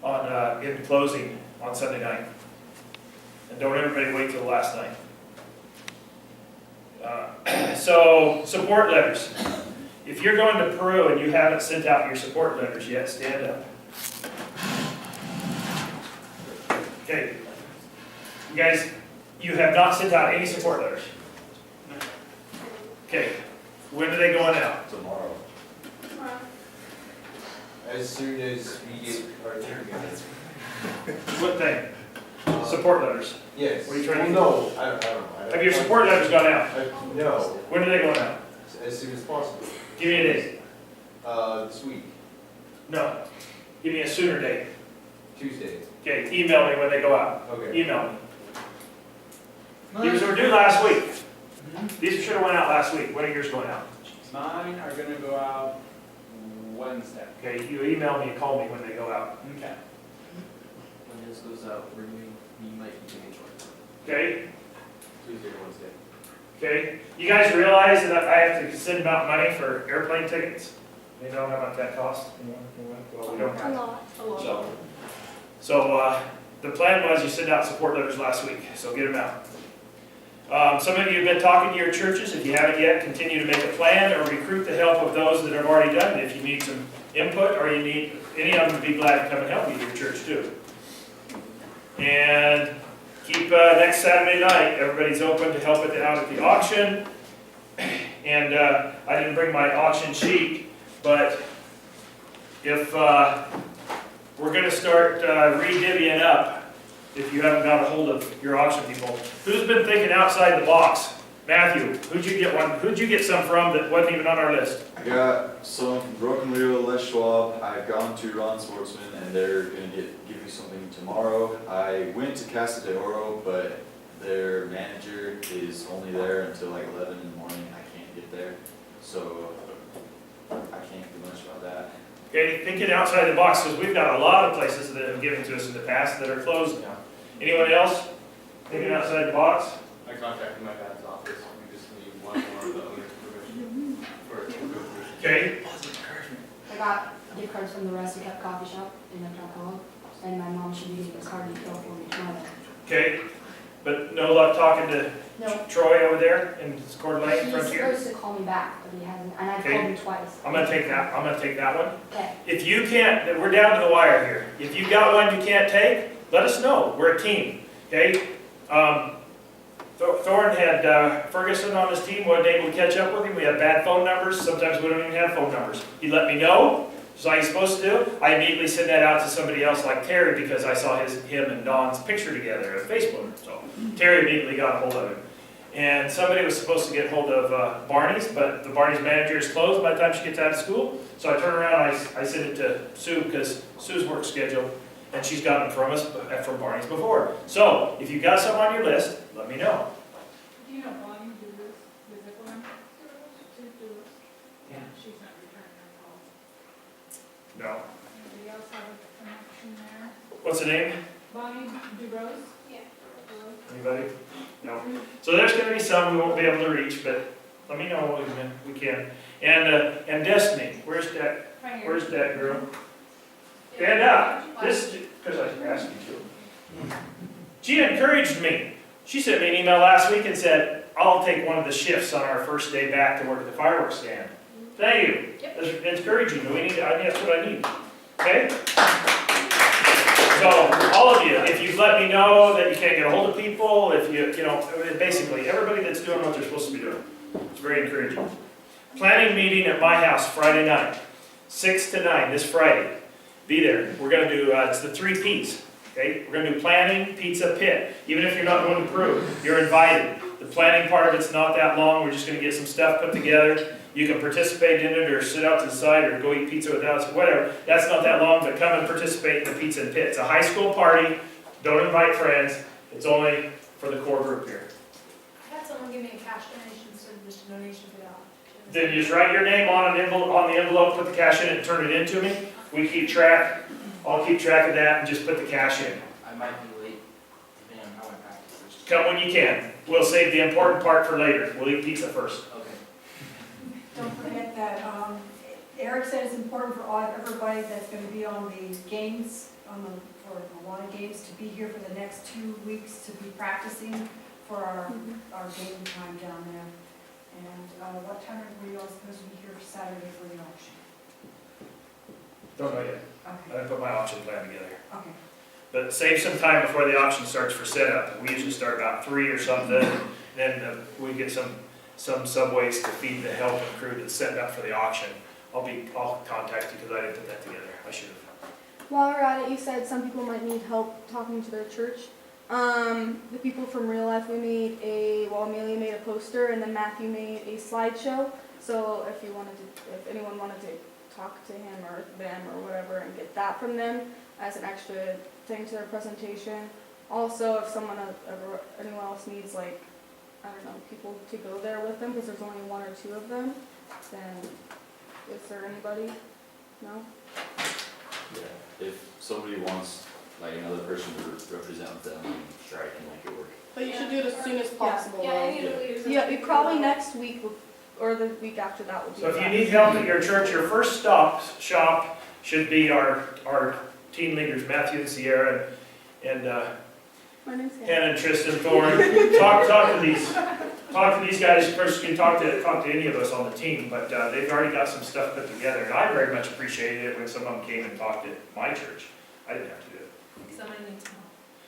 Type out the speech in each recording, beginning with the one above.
on in closing on Sunday night. And don't everybody wait till the last night. So, support letters. If you're going to Peru and you haven't sent out your support letters yet, stand up. Okay. You guys, you have not sent out any support letters. Okay. When are they going out? Tomorrow. As soon as we get our team together. What thing? Support letters. Yes. What are you trying to No, I don't know. Have your support letters gone out? No, When are they going out? as soon as possible. Give me a date. This week, No. Give me a sooner date. Tuesday. Okay, email me when they go out. Okay. Email me. These were due last week. These should have went out last week. When are yours going out? Mine are gonna go out Wednesday. Okay, you email me and call me when they go out. Okay. When this goes out, we might be doing a joint. Okay? Tuesday, Wednesday. Okay? You guys realize that I have to send out money for airplane tickets? You know how much that costs? Well, we don't have. So the plan was you send out support letters last week, so get them out. Some of you have been talking to your churches. If you haven't yet, continue to make a plan or recruit the help of those that have already done it. If you need some input or you need any of them to be glad to come and help you, your church too. And keep next Saturday night, everybody's open to help out at the auction. And I didn't bring my auction sheet, but if we're going to start re-divvying up, if you haven't got a hold of your auction people. Who's been thinking outside the box? Matthew, who'd you get one? Who'd you get some from that wasn't even on our list? I got some from Broken Wheel, Les Schwab. I've gone to Ron Sportsman, and they're going to give me something tomorrow. I went to Casa de Oro, but their manager is only there until like 11 in the morning. I can't get there, so I can't do much about that. Okay, thinking outside the box, because we've got a lot of places that have given to us in the past that are closed now. Anyone else thinking outside the box? I contacted my dad's office. We just need one more of the owner's permission for it to go through. Okay, I got gift cards from the Rusty Cup Coffee Shop in Uptown, and my mom should be getting a card detail for me tomorrow. okay. But no luck talking to No, Troy over there in Coeur d'Alene he's Frontier? supposed to call me back, but he hasn't, and I've Okay. called him twice. I'm gonna take that one. Okay, If you can't, we're down to the wire here. If you got one you can't take, let us know. We're a team, okay? Thorne had Ferguson on his team, wasn't able to catch up with him. We had bad phone numbers. Sometimes we don't even have phone numbers. He let me know, just like he's supposed to do. I immediately sent that out to somebody else like Terry because I saw him and Don's picture together on Facebook. So Terry immediately got a hold of him. And somebody was supposed to get hold of Barney's, but the Barney's manager is closed by the time she gets out of school. So I turn around, I send it to Sue because Sue's work schedule, and she's gotten them from us from Barney's before. So if you've got something on your list, let me know. Do you know Bonnie do this physical one? She do this? Yeah, she's not returning her call. No. Anybody else have a connection there? What's the name? Bonnie DeRose? Yeah. Anybody? No. So there's going to be some we won't be able to reach, but let me know when we can. And Destiny, where's that? Right here. Where's that girl? Stand up. This because I asked you to. She encouraged me. She sent me an email last week and said, "I'll take one of the shifts on our first day back to work at the fireworks stand." Thank you. Yep. That's encouraging. That's what I need. Okay. So, all of you, if you've let me know that you can't get a hold of people, if basically everybody that's doing what they're supposed to be doing. It's very encouraging. Planning meeting at my house Friday night, 6 to 9 this Friday. Be there. We're going to do, it's the 3 P's. Okay? We're going to do planning, pizza, pit. Even if you're not going to Peru, you're invited. The planning part of it's not that long. We're just going to get some stuff put together. You can participate in it or sit out to the side or go eat pizza with us, whatever. That's not that long, but come and participate in the pizza and pit. It's a high school party. Don't invite friends. It's only for the core group here. I had someone give me a cash donation instead of just a donation for that. Then you just write your name on the envelope, put the cash in it, and turn it in to me. We keep track. I'll keep track of that and just put the cash in. I might be late, depending on how I practice. Come when you can. We'll save the important part for later. We'll eat pizza first. Okay. Don't forget that Eric said it's important for everybody that's gonna be on the games, for a lot of games, to be here for the next 2 weeks to be practicing for our game time down there. And what time are we all supposed to be here Saturday for the auction? Don't know yet. I Okay, haven't put my auction plan together. okay. But save some time before the auction starts for setup. We usually start about 3 or something, then we get some subways to feed the help and crew that's setting up for the auction. I'll contact you because I didn't put that together. I should have. While we're at it, you said some people might need help talking to their church. The people from Real Life, Amelia made a poster, and then Matthew made a slideshow. So if anyone wanted to talk to him or them or whatever and get that from them as an extra thing to their presentation. Also, if anyone else needs, like, I don't know, people to go there with them, because there's only 1 or 2 of them, then is there anybody? No? Yeah, if somebody wants, like, another person to represent them, I'm sure I can make it work. But you should do it as soon as possible. Yeah, any of the leaders. Yeah, probably next week or the week after that would be. So if you best. need help at your church, your first shop should be our team leaders, Matthew and Sierra, and My name's Hannah and Tristan Thorne. Talk to these guys. First, you can talk to any of us on the team, but they've already got some stuff put together, and I very much appreciated it when some of them came and talked at my church. I didn't have to do it. Somebody needs some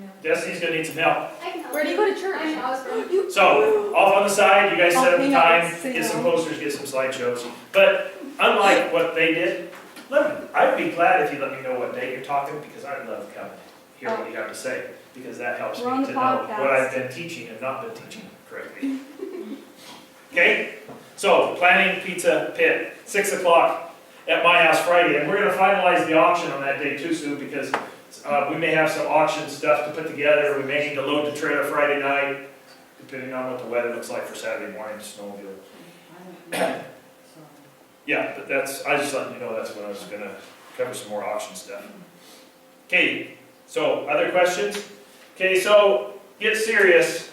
help. Destiny's gonna need some help. I can help. Where do you go to church? I'm Osborne. So, off on the side, you guys set up the Hang on, time, sit get some down. posters, get some slideshows. But unlike what they did, I'd be glad if you let me know what day you're talking, because I love coming, hear what you have to say, because that helps We're on me the to know podcast. what I've been teaching and not been teaching correctly. Okay? So, planning pizza pit, 6 o'clock at my house Friday, and we're gonna finalize the auction on that day too, Sue, because we may have some auction stuff to put together. We may need to load the trailer Friday night, depending on what the weather looks like for Saturday morning, snowmobile. Yeah, but I just letting you know that's when I was gonna cover some more auction stuff. Okay, so other questions? Okay, so get serious.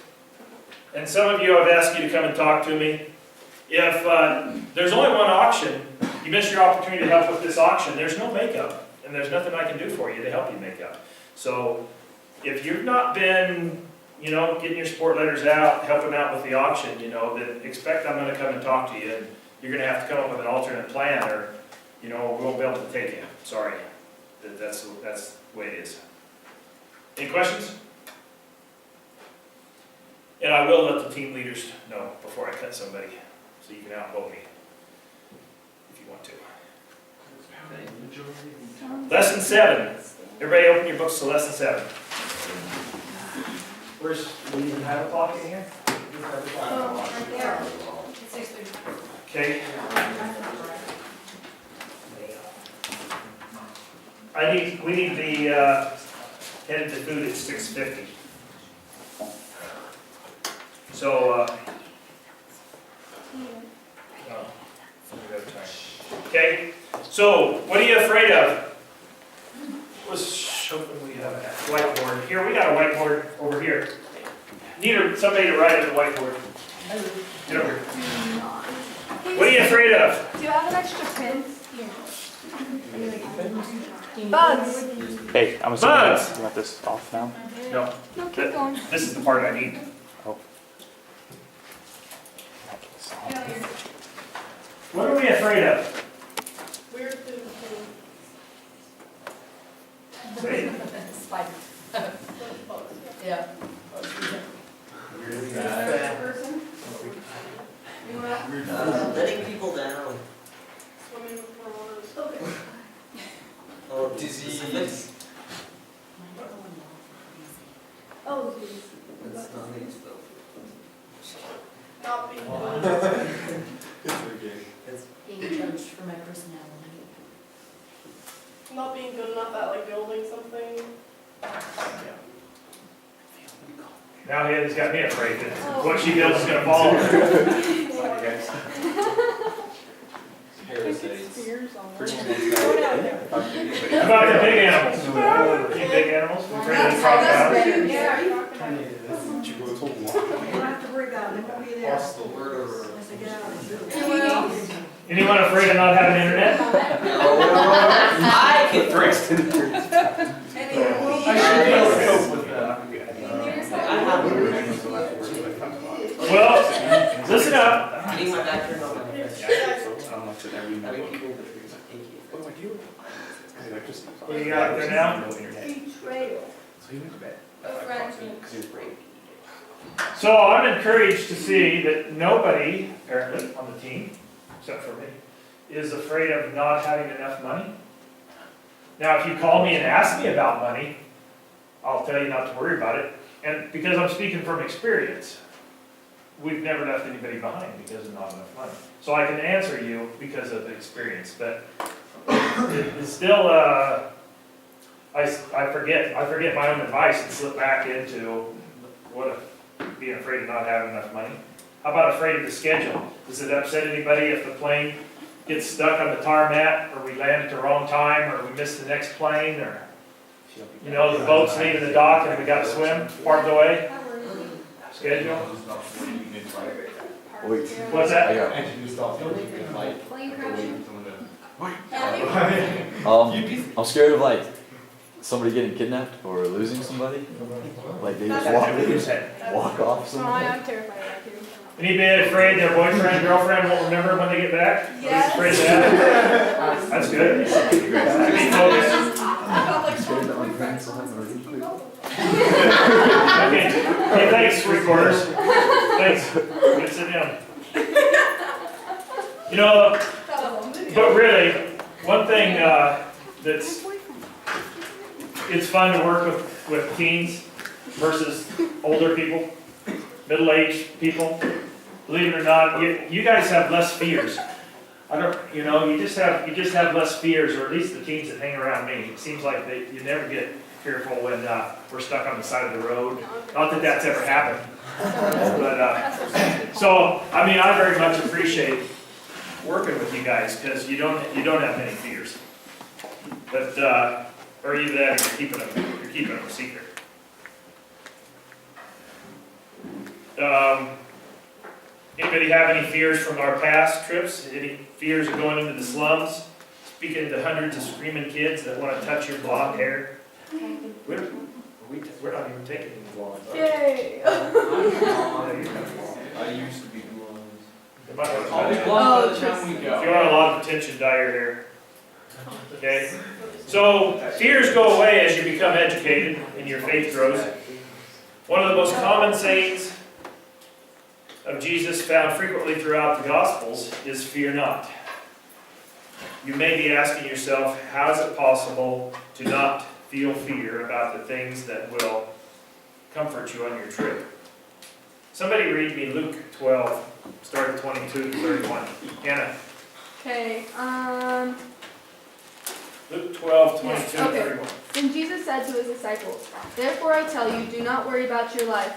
And some of you have asked you to come and talk to me. If there's only one auction, you miss your opportunity to help with this auction, there's no makeup. And there's nothing I can do for you to help you make up. So if you've not been, getting your support letters out, helping out with the auction, then expect I'm gonna come and talk to you. And you're gonna have to come up with an alternate plan, or, we won't be able to take you. Sorry. That's the way it is. Any questions? And I will let the team leaders know before I cut somebody, so you can outvote me if you want to. Lesson 7. Everybody open your books to lesson 7. We even have a clock in here? Right there. It's 6:30. Okay. We need to be headed to food at 6:50. So, okay, so what are you afraid of? Let's show them we have a whiteboard. Here, we got a whiteboard over here. Need somebody to write on the whiteboard. Get over here. What are you afraid of? Do you have an extra pin? Bugs. Hey, I'm assuming Bugs! you want this off now? No, No, keep going. this is the part I need. What are we afraid of? Weird food. Say, Spider. Yeah. Letting people down. Swimming with piranhas. Okay. Oh, disease. Oh, geez. That's not me, though. Not being good. It's okay. Being judged for my personality. Not being good enough at like building something. Now he's got me afraid that what she builds is gonna fall. Parasites. Spears on Pretty them. much. How about the big animals? Any big animals? We afraid of the crocodiles? You don't have to worry about it, it won't be there. Word over. As they get out. You Anyone afraid of not having internet? I can first. I should be able to cope with that. Well, listen up. Getting my back turned on. What do you got up there now? So I'm encouraged to see that nobody, apparently, on the team, except for me, is afraid of not having enough money. Now, if you call me and ask me about money, I'll tell you not to worry about it. And because I'm speaking from experience, we've never left anybody behind because of not enough money. So I can answer you because of experience, but it's still, I forget my own advice and slip back into being afraid of not having enough money. How about afraid of the schedule? Does it upset anybody if the plane gets stuck on the tarmac, or we land at the wrong time, or we miss the next plane, or the boat's leaving the dock and we got to swim part of the way? Schedule? What's that? Plane crashing. I'm scared of somebody getting kidnapped or losing somebody. Like they just walk off So somewhere. I'm terrified of that too. Anybody afraid their boyfriend, girlfriend won't remember when they get back? Yes. Afraid of that? That's good. Be focused. Okay, hey, thanks, recorders. Thanks. Good, sit down. But really, one thing it's fun to work with teens versus older people, middle-aged people. Believe it or not, you guys have less fears. You just have less fears, or at least the teens that hang around me. It seems like you never get fearful when we're stuck on the side of the road. Not that that's ever happened. But, I very much appreciate working with you guys, because you don't have many fears. But, or either that, or you're keeping them a secret. Anybody have any fears from our past trips? Any fears of going into the slums? Speaking to hundreds of screaming kids that want to touch your blonde hair? We're not even taking any blondes. Yay! I used to be blonde. I'll be blonde by the time we If go. you want a lot of attention, dye your hair. Okay? So, fears go away as you become educated and your faith grows. One of the most common sayings of Jesus found frequently throughout the Gospels is fear not. You may be asking yourself, how is it possible to not feel fear about the things that will comfort you on your trip? Somebody read me Luke 12, start at 22 to 31. Hannah. Okay, Luke 12, 22 to Okay. 31. Then Jesus said to his disciples, "Therefore I tell you, do not worry about your life,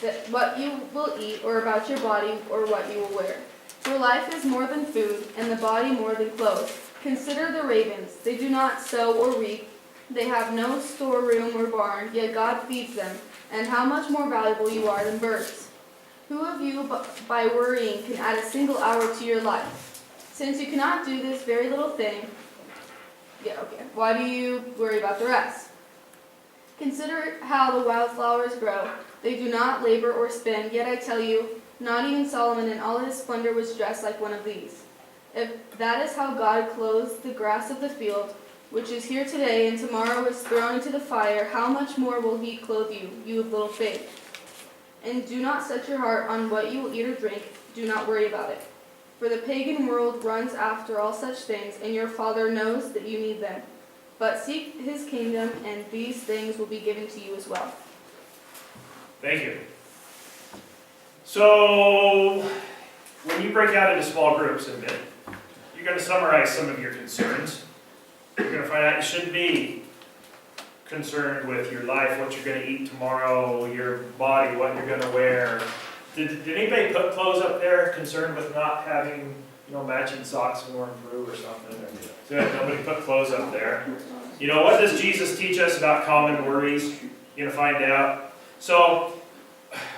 that what you will eat, or about your body, or what you will wear. For life is more than food, and the body more than clothes. Consider the ravens. They do not sow or reap. They have no storeroom or barn, yet God feeds them. And how much more valuable you are than birds. Who of you, by worrying, can add a single hour to your life? Since you cannot do this very little thing, why do you worry about the rest? Consider how the wildflowers grow. They do not labor or spin, yet I tell you, not even Solomon in all his splendor was dressed like one of these. If that is how God clothes the grass of the field, which is here today and tomorrow is thrown into the fire, how much more will he clothe you, you of little faith? And do not set your heart on what you will eat or drink. Do not worry about it. For the pagan world runs after all such things, and your Father knows that you need them. But seek his kingdom, and these things will be given to you as well." Thank you. So, when you break out into small groups in a bit, you're going to summarize some of your concerns. You're going to find out you shouldn't be concerned with your life, what you're going to eat tomorrow, your body, what you're going to wear. Did anybody put clothes up there concerned with not having, matching socks worn through or something? Good, nobody put clothes up there. What does Jesus teach us about common worries? You're going to find out. So,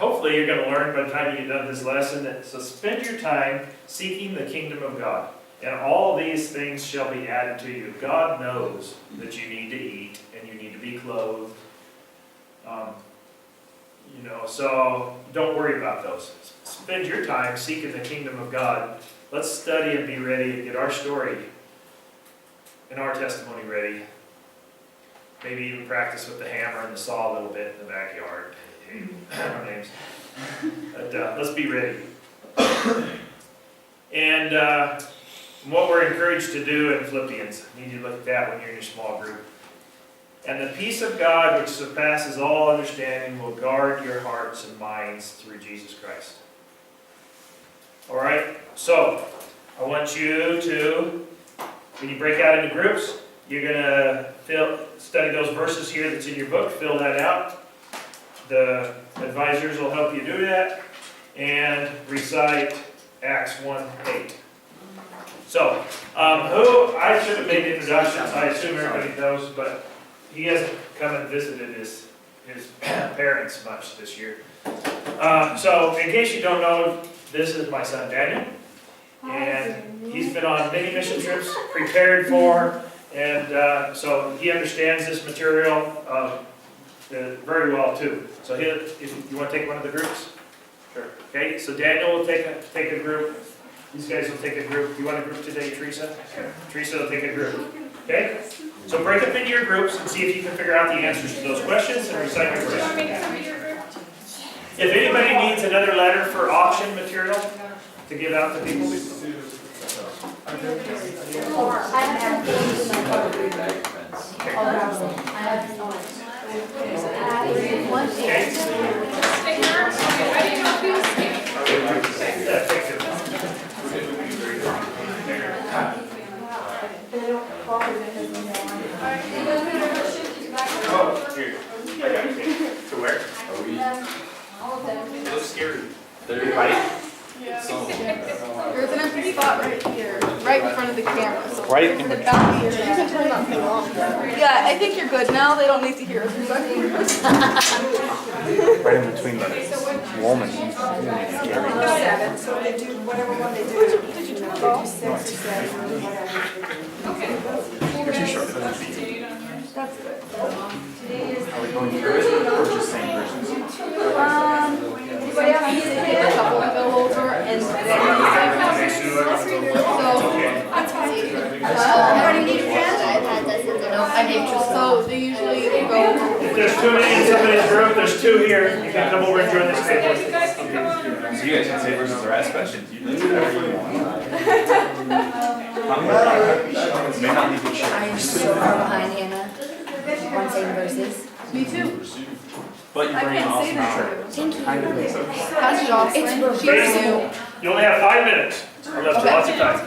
hopefully you're going to learn by the time you get done this lesson that, so spend your time seeking the kingdom of God. And all these things shall be added to you. God knows that you need to eat and you need to be clothed. So don't worry about those. Spend your time seeking the kingdom of God. Let's study and be ready and get our story and our testimony ready. Maybe even practice with the hammer and the saw a little bit in the backyard. Our names. But let's be ready. And what we're encouraged to do in Philippians, you need to look at that when you're in your small group. And the peace of God, which surpasses all understanding, will guard your hearts and minds through Jesus Christ. All right? So, I want you to, when you break out into groups, you're going to study those verses here that's in your book, fill that out. The advisors will help you do that. And recite Acts 1:8. So, I should have made introductions, I assume everybody knows, but he hasn't come and visited his parents much this year. So, in case you don't know, this is my son Daniel, and he's been on many mission trips, prepared for, and so he understands this material very well too. So if you want to take one of the groups? Sure. Okay, so Daniel will take a group. These guys will take a group. You want a group today, Teresa? Sure. Teresa will take a group. Okay? So break up into your groups and see if you can figure out the answers to those questions and recite your Do you want me to verses. come to your group? If anybody needs another letter for auction material to give out to people, I have things in my car. I'll grab them. I have one. okay? Stickers? I didn't know if you was scanning. Yeah, take them. They don't bother because they know Oh, here. I got it. To where? all of them. It looks scary. They're right. There's an empty spot right here, right in front of the camera. So Right in the between. back here. You can turn that thing off. Yeah, I think you're good now. They don't need to hear us. Right in between the woman. Seven, so they do whatever one they do. Did you turn it They do off? 6 or 7 or whatever. You're too short for that. That's good. Today is Are we going through it or just saying verses? But yeah, he's a couple to go over and then so they usually go. If there's too many in somebody's group, there's two here. You can come over and join this table. You guys can come on. So you guys can say verses or ask questions. You can do whatever you want. May not need to I share. am so far behind Hannah on saying verses. Me too. But you I bring can't say awesome that. Thank you. How's Jocelyn? It's She's reversible. new. You only have 5 minutes. I left you lots of time.